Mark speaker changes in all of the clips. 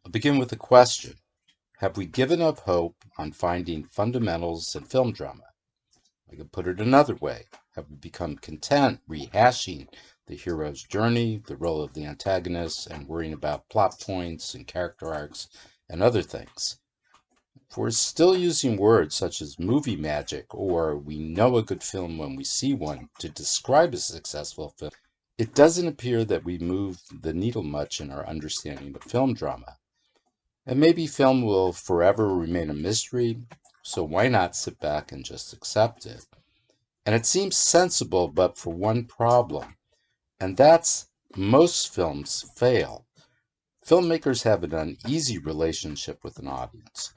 Speaker 1: I'll begin with a question. Have we given up hope on finding fundamentals in film drama? I could put it another way. Have we become content rehashing the hero's journey, the role of the antagonist, and worrying about plot points and character arcs and other things? If we're still using words such as movie magic or we know a good film when we see one to describe a successful film, it doesn't appear that we move the needle much in our understanding of film drama. And maybe film will forever remain a mystery, so why not sit back and just accept it? And it seems sensible, but for one problem, and that's most films fail. Filmmakers have an uneasy relationship with an audience.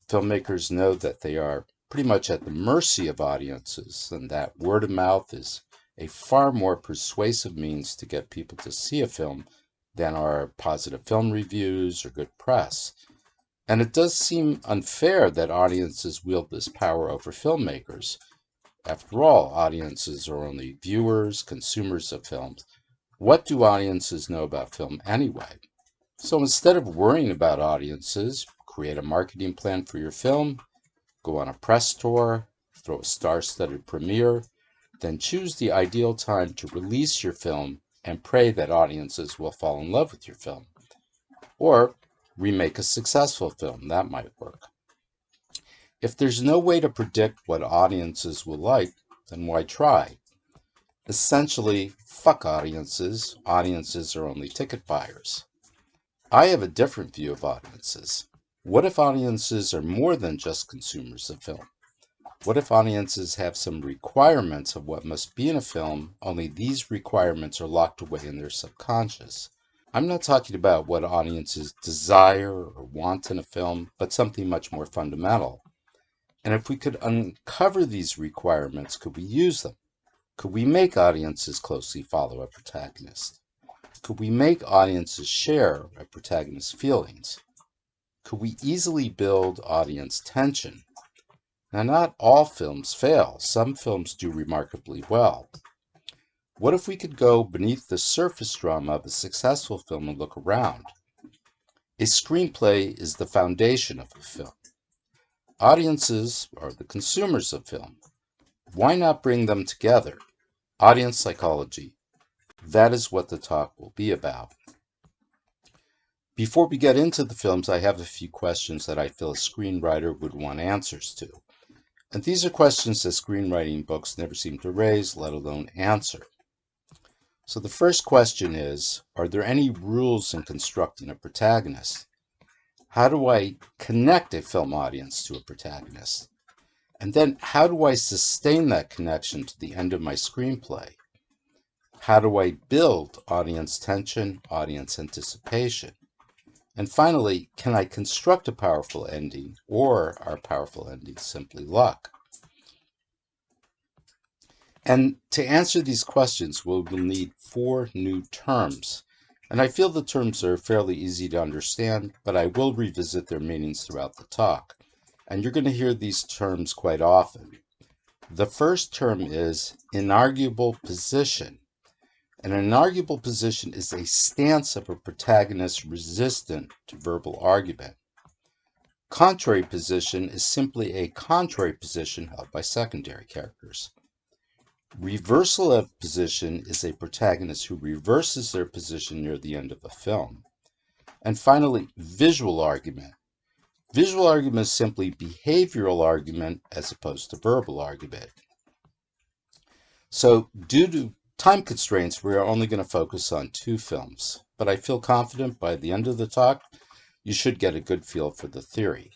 Speaker 1: Filmmakers know that they are pretty much at the mercy of audiences, and that word of mouth is a far more persuasive means to get people to see a film than are positive film reviews or good press. And it does seem unfair that audiences wield this power over filmmakers. After all, audiences are only viewers, consumers of films. What do audiences know about film anyway? So instead of worrying about audiences, create a marketing plan for your film, go on a press tour, throw a star-studded premiere, then choose the ideal time to release your film and pray that audiences will fall in love with your film. Or remake a successful film, that might work. If there's no way to predict what audiences will like, then why try? Essentially, fuck audiences. Audiences are only ticket buyers. I have a different view of audiences. What if audiences are more than just consumers of film? What if audiences have some requirements of what must be in a film, only these requirements are locked away in their subconscious? I'm not talking about what audiences desire or want in a film, but something much more fundamental. And if we could uncover these requirements, could we use them? Could we make audiences closely follow a protagonist? Could we make audiences share a protagonist's feelings? Could we easily build audience tension? Now, not all films fail. Some films do remarkably well. What if we could go beneath the surface drama of a successful film and look around? A screenplay is the foundation of a film. Audiences are the consumers of film. Why not bring them together? Audience psychology. That is what the talk will be about. Before we get into the films, I have a few questions that I feel a screenwriter would want answers to. And these are questions that screenwriting books never seem to raise, let alone answer. So the first question is, are there any rules in constructing a protagonist? How do I connect a film audience to a protagonist? And then how do I sustain that connection to the end of my screenplay? How do I build audience tension, audience anticipation? And finally, can I construct a powerful ending, or are powerful endings simply luck? And to answer these questions, we'll need 4 new terms. And I feel the terms are fairly easy to understand, but I will revisit their meanings throughout the talk. And you're going to hear these terms quite often. The first term is inarguable position. An inarguable position is a stance of a protagonist resistant to verbal argument. Contrary position is simply a contrary position held by secondary characters. Reversal of position is a protagonist who reverses their position near the end of a film. And finally, visual argument. Visual argument is simply behavioral argument as opposed to verbal argument. So, due to time constraints, we are only going to focus on 2 films, but I feel confident by the end of the talk, you should get a good feel for the theory.